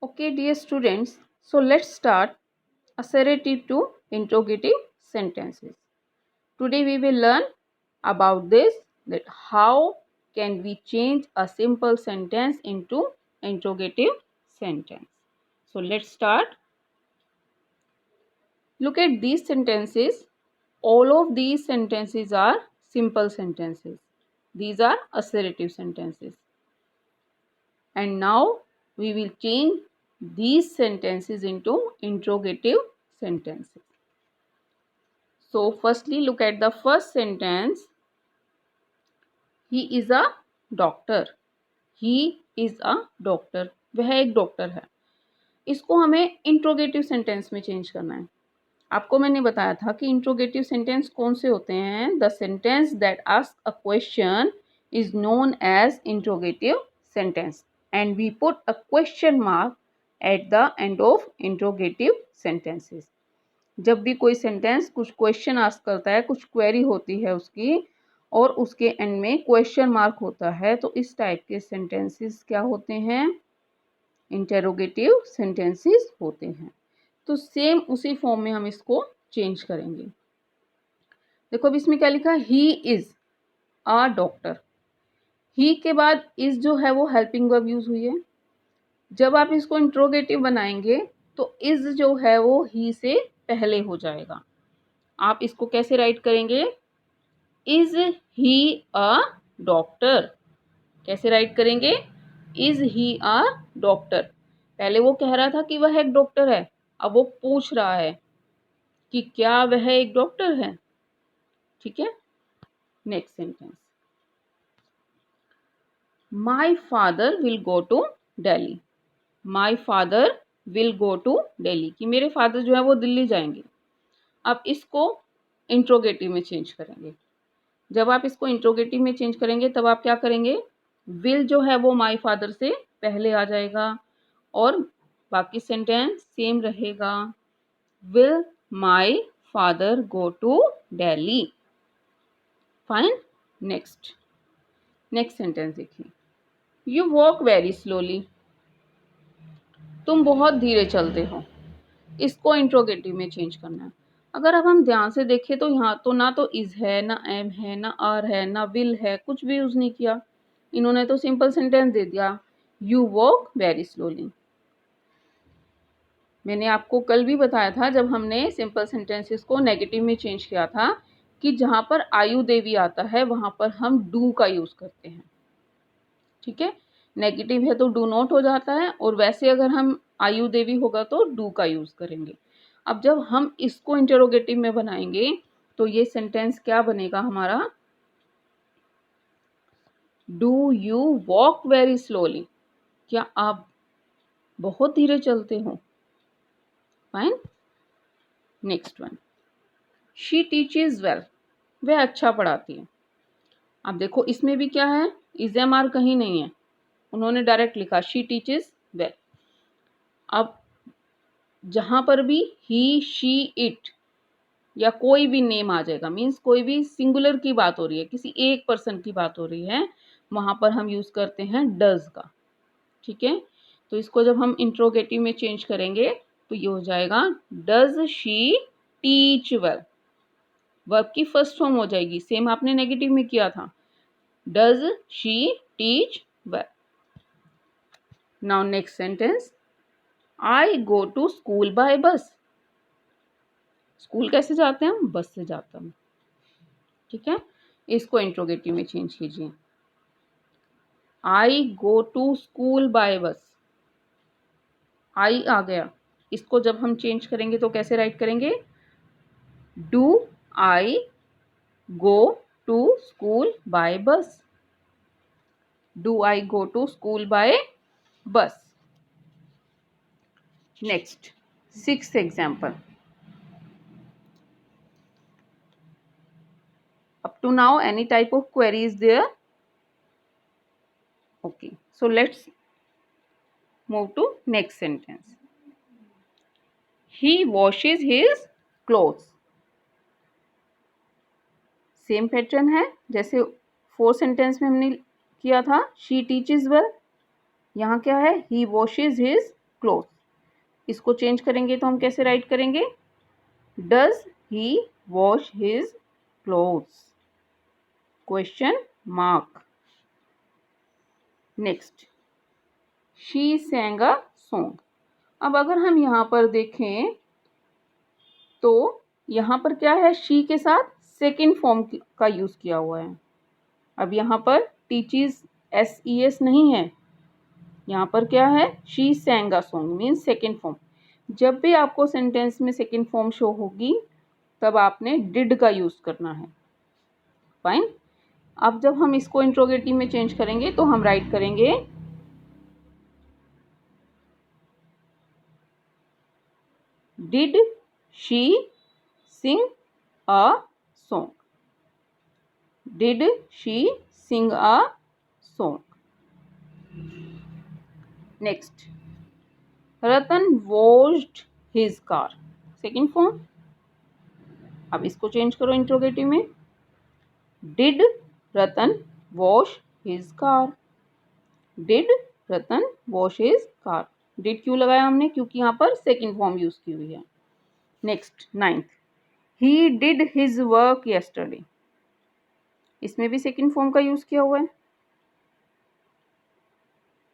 Okay, dear students, so let's start assertive to interrogative sentences. Today we will learn about this, that how can we change a simple sentence into interrogative sentence. So let's start. Look at these sentences. All of these sentences are simple sentences. These are assertive sentences. And now we will change these sentences into interrogative sentences. So firstly, look at the first sentence. He is a doctor. He is a doctor. वह एक doctor है. इसको हमें interrogative sentence में change करना है. आपको मैंने बताया था कि इंट्रोगेटिव सेंटेंस कौन से होते हैं. The sentence that ask a question is known as interrogative sentence and we put a question mark at the end of interrogative sentences. जब भी कोई सेंटेंस कुछ क्वेश्चन आस्क करता है, कुछ क्वेरी होती है उसकी, और उसके एंड में क्वेश्चन मार्क होता है, तो इस टाइप के सेंटेंसेस क्या होते हैं, इंटेरोगेटिव सेंटेंसेस होते हैं. तो सेम उसी फॉर्म में हम इसको चेंज करेंगे. देखो अब इसमें क्या लिखा है, ही इज अ डॉक्टर. ही के बाद इज जो है वो हेल्पिंग वर्ब यूज हुई है. जब आप इसको इंट्रोगेटिव बनाएंगे तो इज जो है वो ही से पहले हो जाएगा. आप इसको कैसे राइट करेंगे, इज ही अ डॉक्टर. कैसे राइट करेंगे, इज ही अ डॉक्टर. पहले वो कह रहा था कि वह एक डॉक्टर है, अब वो पूछ रहा है कि क्या वह एक डॉक्टर है. ठीक है. Next sentence, my father will go to Delhi. My father will go to Delhi, कि मेरे फादर जो है वो दिल्ली जाएंगे. अब इसको इंट्रोगेटिव में चेंज करेंगे. जब आप इसको इंट्रोगेटिव में चेंज करेंगे तब आप क्या करेंगे, विल जो है वो माई फादर से पहले आ जाएगा और बाकी सेंटेंस सेम रहेगा. Will my father go to Delhi. Fine. Next sentence देखिए, यू वॉक वेरी स्लोली. तुम बहुत धीरे चलते हो. इसको इंट्रोगेटिव में चेंज करना है. अगर अब हम ध्यान से देखें तो यहाँ तो ना तो इज है, ना एम है, ना आर है, ना विल है, कुछ भी यूज नहीं किया. इन्होंने तो सिंपल सेंटेंस दे दिया, यू वॉक वेरी स्लोली. मैंने आपको कल भी बताया था जब हमने सिंपल सेंटेंसेस को नेगेटिव में चेंज किया था कि जहाँ पर आयु देवी आता है वहाँ पर हम डू का यूज करते हैं. ठीक है. नेगेटिव है तो डू नॉट हो जाता है, और वैसे अगर हम आयु देवी होगा तो डू का यूज करेंगे. अब जब हम इसको इंटरोगेटिव में बनाएंगे तो ये सेंटेंस क्या बनेगा हमारा, do you walk very slowly. क्या आप बहुत धीरे चलते हो. Fine. Next one, she teaches well. वह अच्छा पढ़ाती है. अब देखो इसमें भी क्या है, इज एम आर कहीं नहीं है, उन्होंने डायरेक्ट लिखा शी टीचेज वेल. अब जहाँ पर भी ही शी इट या कोई भी नेम आ जाएगा, मीन्स कोई भी सिंगुलर की बात हो रही है, किसी एक पर्सन की बात हो रही है, वहाँ पर हम यूज़ करते हैं डज का. ठीक है. तो इसको जब हम इंट्रोगेटिव में चेंज करेंगे तो ये हो जाएगा, does she teach well. Verb की फर्स्ट फॉर्म हो जाएगी, सेम आपने नेगेटिव में किया था, does she teach well. Now next sentence, I go to school by bus. School कैसे जाते हैं हम, बस से जाते हैं. ठीक है. इसको इंट्रोगेटिव में चेंज कीजिए, आई गो टू स्कूल बाय बस. आई आ गया, इसको जब हम चेंज करेंगे तो कैसे राइट करेंगे, do I go to school by bus. Do I go to school by bus. Next, sixth example. Up to now, any type of query is there? Okay, so let's move to next sentence. He washes his clothes. Same pattern है जैसे fourth sentence में हमने किया था, she teaches well. यहाँ क्या है, he washes his cloth. इसको चेंज करेंगे तो हम कैसे राइट करेंगे? Does he wash his clothes? Question mark. Next, she sang a song. अब अगर हम यहाँ पर देखें तो यहाँ पर क्या है, शी के साथ सेकेंड फॉर्म का यूज किया हुआ है। अब यहाँ पर टीचीज SES नहीं है, यहाँ पर क्या है, she sang a song means second form. जब भी आपको सेंटेंस में सेकेंड फॉर्म शो होगी तब आपने डिड का यूज करना है। फाइन। अब जब हम इसको इंट्रोगेटिव में चेंज करेंगे तो हम राइट करेंगे did she Singh a song? Did she Singh a song? Next, Ratan washed his car, second form. अब इसको चेंज करो इंट्रोगेटिव में, did Ratan wash his car? Did Ratan wash his car? Did क्यों लगाया हमने? क्योंकि यहाँ पर सेकेंड फॉर्म यूज की हुई है। Next, 9th, he did his work yesterday. इसमें भी सेकेंड फॉर्म का यूज किया हुआ है,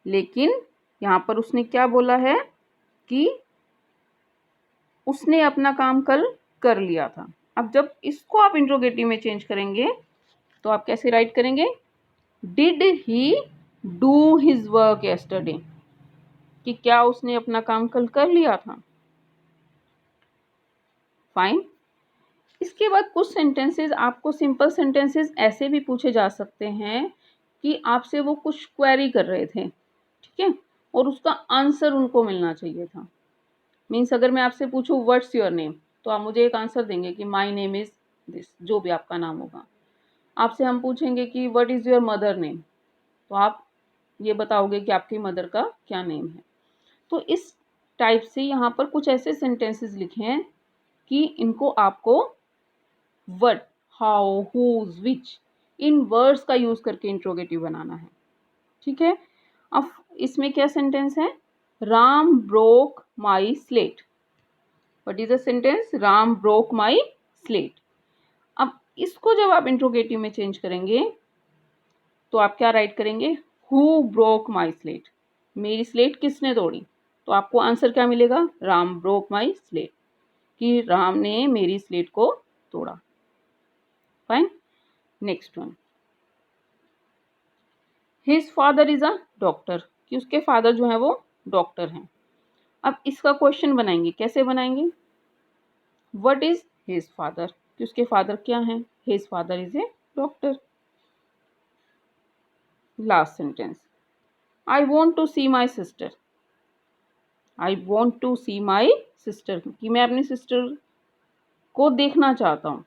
लेकिन यहाँ पर उसने क्या बोला है कि उसने अपना काम कल कर लिया था। अब जब इसको आप इंट्रोगेटिव में चेंज करेंगे तो आप कैसे राइट करेंगे? Did he do his work yesterday? कि क्या उसने अपना काम कल कर लिया था? फाइन। इसके बाद कुछ सेंटेंसेस, आपको सिंपल सेंटेंसेस ऐसे भी पूछे जा सकते हैं कि आपसे वो कुछ क्वेरी कर रहे थे, ठीक है, और उसका आंसर उनको मिलना चाहिए था। मीन्स अगर मैं आपसे पूछूं व्हाट्स योर नेम, तो आप मुझे एक आंसर देंगे कि माई नेम इज़ दिस, जो भी आपका नाम होगा। आपसे हम पूछेंगे कि what is your mother name, तो आप ये बताओगे कि आपकी मदर का क्या नेम है। तो इस टाइप से यहाँ पर कुछ ऐसे सेंटेंसेस लिखे हैं कि इनको आपको व्हाट, हाउ, हुज, विच, इन वर्ड्स का यूज करके इंट्रोगेटिव बनाना है, ठीक है। अब इसमें क्या सेंटेंस है? Ram broke my slate. What is the sentence? Ram broke my slate. अब इसको जब आप इंट्रोगेटिव में चेंज करेंगे तो आप क्या राइट करेंगे? Who broke my slate? मेरी स्लेट किसने तोड़ी? तो आपको आंसर क्या मिलेगा? राम ब्रोक माई स्लेट, कि राम ने मेरी स्लेट को तोड़ा। Fine. Next one, his father is a doctor, कि उसके फादर जो है वो डॉक्टर हैं। अब इसका क्वेश्चन बनाएंगे, कैसे बनाएंगे? व्हाट इज हिज फादर, कि उसके फादर क्या हैं? His father is a doctor. Last sentence, I want to see my sister. I want to see my sister, कि मैं अपनी सिस्टर को देखना चाहता हूँ।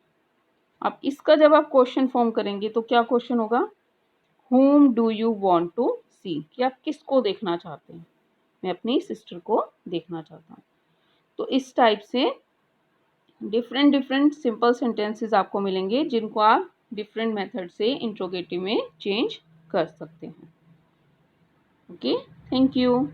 अब इसका जब आप क्वेश्चन फॉर्म करेंगे तो क्या क्वेश्चन होगा? whom do you want to see, कि आप किसको देखना चाहते हैं? मैं अपनी सिस्टर को देखना चाहता हूँ। तो इस टाइप से डिफरेंट डिफरेंट सिंपल सेंटेंसेस आपको मिलेंगे जिनको आप डिफरेंट मेथड से इंट्रोगेटिव में चेंज कर सकते हैं। Okay, thank you.